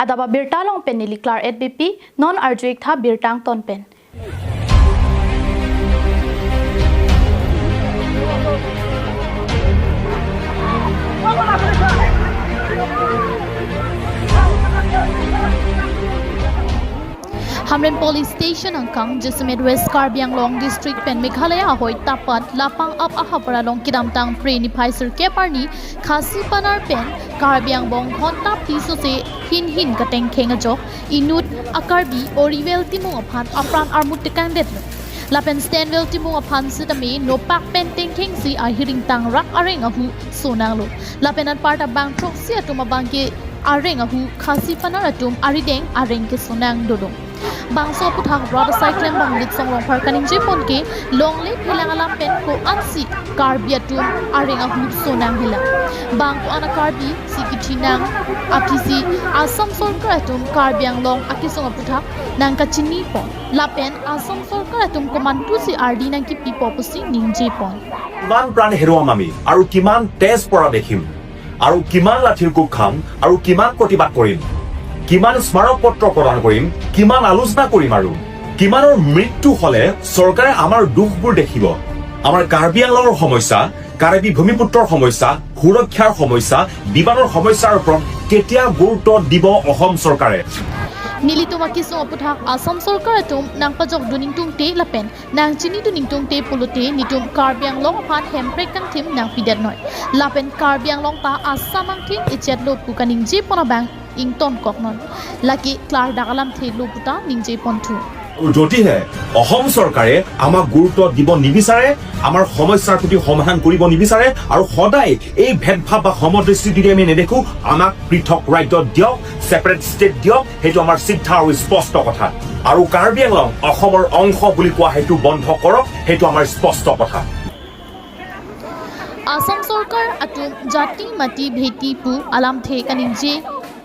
adaba birtalong pen niliklar at BP non arjuik tha birtang ton pen. Hamren Police Station angkang Jismet West Karbiang Long District pen Meghalaya hoi tapat lapang up ahapara long kidamtang pre ni Pfizer keparni khasi panar pen Karbiang bong khonta piso se hin kateng khenga jok inut akarbi orivel timung aphan apran armut tekandet lapen stanwell timung aphan sitami no pak pen tengkheng si ahiring tang rak areng ahu sonang lo lapen an parta bang trok si atuma bangke areng ahu khasi panar atum arideng areng ke sonang dodong bangso puthang road cycling banglit songrong par kaning jepon ke longle philang alam pen ko ansi karbiatum arenga hu sonang hila bang ko ana karbi sikichinang akisi asam sorkar atum karbiang long akisong puthak nang kachini pon lapen asam sorkar atum komantu si ardi nang ki pipo pusi ning jepon man pran heroam ami aru kiman test pora dekhim aru kiman lathir ku kham aru kiman প্ৰতিবাদ কৰিম কিমান স্মাৰক পত্ৰ প্ৰদান কৰিম কিমান আলোচনা কৰিম আৰু কিমানৰ মৃত্যু হলে চৰকাৰে আমাৰ দুখবোৰ দেখিব আমাৰ কাৰ্বি আংলঙৰ সমস্যা কাৰ্বি ভূমিপুত্ৰৰ সমস্যা সুৰক্ষাৰ সমস্যা বিবাদৰ সমস্যাৰ ওপৰত কেতিয়া গুৰুত্ব দিব অসম চৰকাৰে Nilituma kiso puthak asam sarkar atum nang pajok duning tung te lapen nang chini duning tung te pulute nitum karbiang long phan hemprek kang thim nang pidat noi lapen karbiang long ta asamang thim ichet lo pukaning je pona bang ington koknon laki klar dagalam the lo puta ningje pontu যদিহে অসম চৰকাৰে আমাক গুৰুত্ব দিব নিবিচাৰে আমাৰ সমস্যাৰ প্ৰতি সমাধান কৰিব নিবিচাৰে আৰু সদায় এই ভেদভাৱ বা সমদৃষ্টি দি আমি নেদেখো আমাক পৃথক ৰাজ্য দিয়ক সেপাৰেট ষ্টেট দিয়ক সেইটো আমাৰ সিদ্ধা আৰু স্পষ্ট কথা আৰু কাৰ্বি আংলং অসমৰ অংশ বুলি কোৱা সেইটো বন্ধ কৰক সেইটো আমাৰ স্পষ্ট কথা Asam sarkar atum jati mati bheti pu alam the kaning je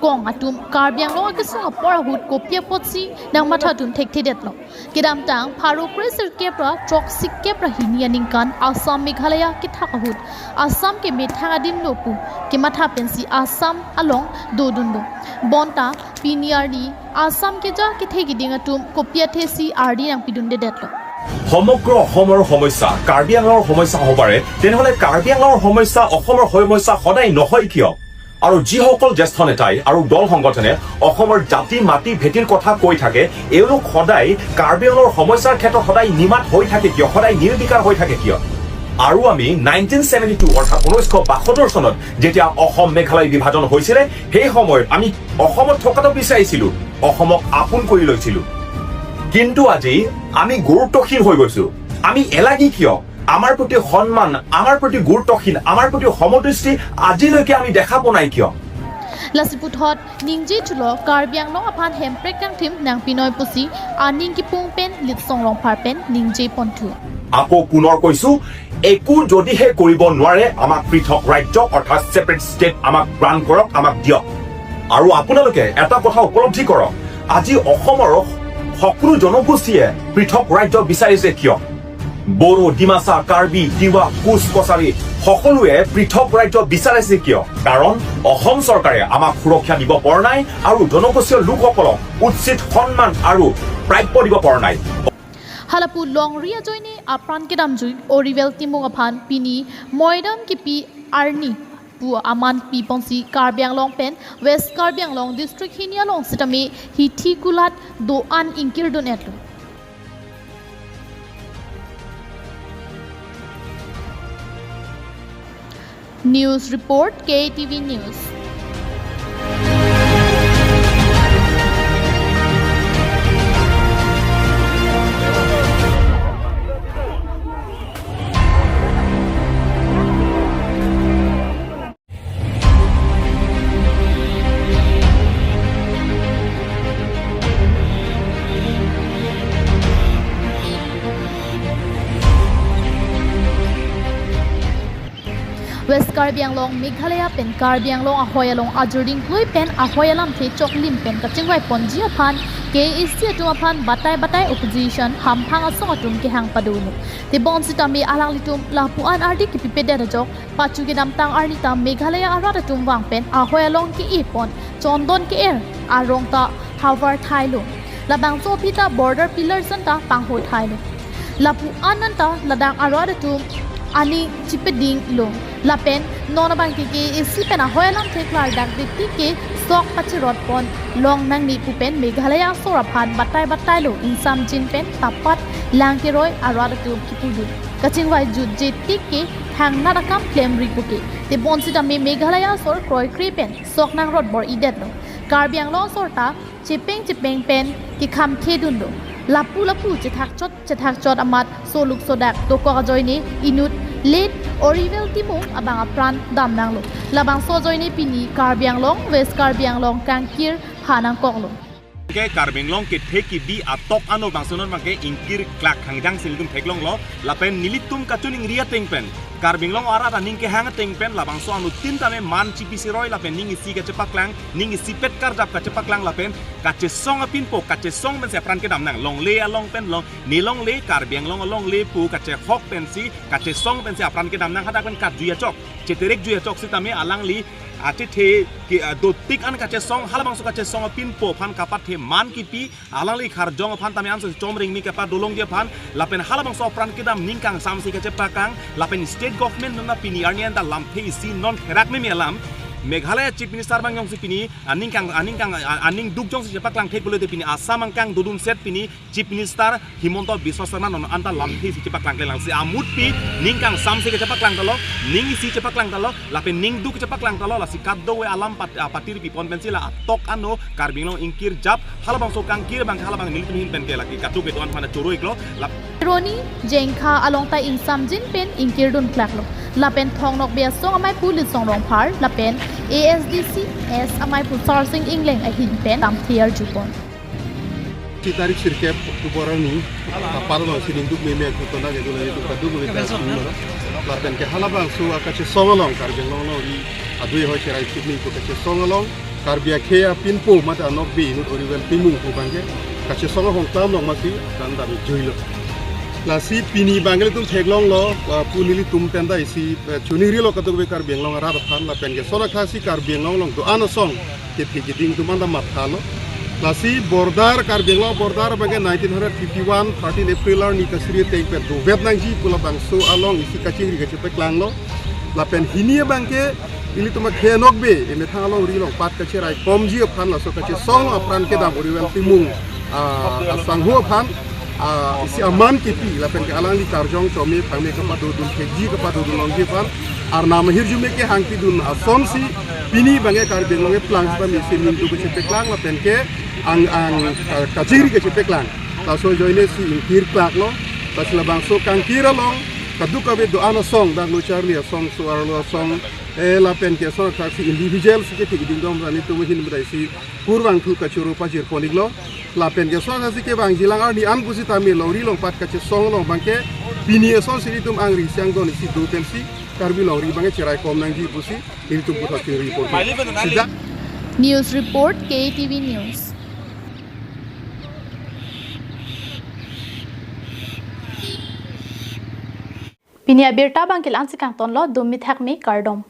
kong atum karbiang long akisong apora hut kopia potsi nang matha tum thek thedet lo kedam tang pharo pressure kepra toxic kepra hinia ningkan Assam Meghalaya ki thakahut Assam ke metha din lo pu ke matha pensi Assam along dodundo bonta piniarni Assam ke ja ki thegi dinga tum kopia thesi ardi nang pidunde det lo সমগ্ৰ অসমৰ সমস্যা কাৰ্বি আংলঙৰ সমস্যা হ'ব পাৰে তেনেহলে কাৰ্বি আংলঙৰ সমস্যা অসমৰ সমস্যা সদায় নহয় কিয় আৰু যিসকল জ্যেষ্ঠ নেতাই আৰু দল সংগঠনে অসমৰ জাতি মাটি ভেটিৰ কথা কৈ থাকে এওঁলোক সদায় কাৰ্বি আংলঙৰ সমস্যাৰ ক্ষেত্ৰত সদায় নিমাত হৈ থাকে কিয় সদায় নিৰ্বিকাৰ হৈ থাকে কিয় আৰু আমি 1972 অৰ্থাৎ 1972 চনত যেতিয়া অসম মেঘালয় বিভাজন হৈছিলে সেই সময়ত আমি অসমত থকাটো বিচাৰিছিলো অসমক আপোন কৰি লৈছিলো কিন্তু আজি আমি গুৰুত্বহীন হৈ গৈছো আমি এলাগি কিয় আমাৰ প্ৰতি সন্মান আমাৰ প্ৰতি গুৰুত্বহীন আমাৰ প্ৰতি সমদৃষ্টি আজিলৈকে আমি দেখা পোৱা কিয় Lasiputhot ningji chulo karbiang long aphan hemprek kang thim nang pinoy pusi aning ki pung pen lit songrong par pen ningje pontu আকৌ পুনৰ কৈছো একো যদিহে কৰিব নোৱাৰে আমাক পৃথক ৰাজ্য অৰ্থাৎ সেপাৰেট ষ্টেট আমাক গ্ৰান্ট কৰক আমাক দিয়ক আৰু আপোনালোকে এটা কথা উপলব্ধি কৰক আজি অসমৰ সকলো জনগোষ্ঠীয়ে পৃথক ৰাজ্য বিচাৰিছে কিয় বড়ো ডিমাচা কাৰ্বি তিৱা কোচ কছাৰী সকলোৱে পৃথক ৰাজ্য বিচাৰিছে কিয় কাৰণ অসম চৰকাৰে আমাক সুৰক্ষা দিব পৰা নাই আৰু জনগোষ্ঠীয় লোকসকলক উচিত সন্মান আৰু প্ৰাপ্য দিব পৰা নাই Halapu long ria joine apran kedam jui orivel timung aphan pini moidam ki pi arni pu aman pi ponsi karbiang long pen west karbiang long district hinia long sitame hithi kulat do an inkir donet News report KATV News West Karbi Anglong Meghalaya pen Karbi Anglong ahoy along ajurding hlui pen ahoy alam the choklim pen kachingwai ponji aphan KAC atum aphan batai opposition hamphang asong atum ke hang padunu te bon sitami alang litum lapuan ardi ki pipede rajok pachu ke damtang arnita Meghalaya arat atum wang pen ahoy along ki ipon chondon ke er arong ta hawar thailu labang so pita border pillars anta pangho thailu lapu ananta ladang arat atum ani chipeding lo lapen nona bang ke isi pen ahoy alam theklar dak dikti ke sok pachirot pon long nang ni pupen Meghalaya soraphan batai lo insam jin pen tapat langkeroi aradu kipudu kachingwai jujeti ke hang narakam claim ripuke te bonsita me Meghalaya sor kroi kripen sok nang rod bor idet lo Karbi Anglong sorta chipeng pen ki kham khedun lo lapu chethak chot amat soluk sodak to ko joini inut late orivel timu abang apran damnang lo labang so joini pini Karbi Anglong West Karbi Anglong kangkir hanang koklo ke Karbi Anglong ke theki bi atok ano bangsonon make ingkir klak hangjang siltum theklong lo lapen nilitum kachuning ria tengpen Karbi Anglong ara raning ke hang tengpen labang so anu tin tame man chipi siroi lapen ning isi ke cepaklang ning isi pet karjap ke cepaklang lapen kache song apin po kache song ben se pran ke damnang long le along pen long ni long le Karbi Anglong along le pu kache hok pen si kache song pen se pran ke damnang hada pen kat juya chok cheterek juya chok sitame alang li ate the ki do tik an kache song halabang so kache song apin po phan kapat the man ki pi alang li khar jong phan tame an so chomring mi kapat dolong dia phan lapen halabang so pran ke dam ningkang samsi kache pakang lapen state government nona pini arnian da lampe isi non herak me alam Meghalaya Chief Minister bang yong si pini aning duk jong si cepaklang thek bole de pini asam angkang dudun set pini Chief Minister Himonto Biswa Sarma non anta lampe si cepaklang lang si amut pi ningkang samsi ke cepaklang talo ning isi cepaklang talo lapen ning duk cepaklang talo la si kaddo we alam patir pi pon pensila atok ano Karbi Anglong ingkir jap halabang so kangkir bang halabang nilitum hin pen ke laki katu ke tuan mana choro iklo Roni jengkha along ta insam jin pen ingkir dun klaklo lapen thong nok bia song amai pulis song rong phar lapen ASDC S amai pu sourcing ingleng a hin pen tam thier jupon Ci tarik sirkep Oktober ini parlo sininduk meme ko na gedo itu kadu go beta sumara laten ke halabang su akache songalong Karbi Anglong no I adui ho cherai sidni ko kache songalong Karbi khea pinpo mata nokbi nut orivel pimung ko bangke kache songalong tam long masi dan da joilo la si pini bangle tum theglong lo punili tum tenda isi chuniri lo kadu be Karbi Anglong ra phan la pen ke sona khasi Karbi Anglong long do anasong ke thigiding tumanda mathalo Lasi bordar Karbi Anglong bordar bagi 1951 13 April ni kasiri take per do Vietnam ji pula bangso along isi kachiri ke cepek lang lo lapen hinia bangke ili tuma khenok be eme thalo ri long pat kachirai komji phan la so kachi song apran ke dam oriwel timung sangho phan isi aman kipi lapen ke alang di tarjong chomi phangme ka padu dun keji ka padu dun long ji phan ar nam hirjume ke hangki dun asonsi pini bange Karbi Anglong plans pa mesin mintu ke cepek lang lapen ke ang kaciri ke cepek lang taso joine si ingkir klak lo tas labang so kangkira long kaduka be do ana song dan lo charlie song so arlo song lapen ke so ka si individual si ke tigiding dom rani to hin brai si purwang thu kachuru pajir poniglo lapen ke so si ke bang jilang ar ni an busi tami lori long pat ka che song long bangke pini so si tum ang ri siang don si do tensi Karbi lori bange cerai kom nang ji busi ini tum buta king report News report KATV News Pinia Birta bangkil ansikang tonlo dumit hakmi kardom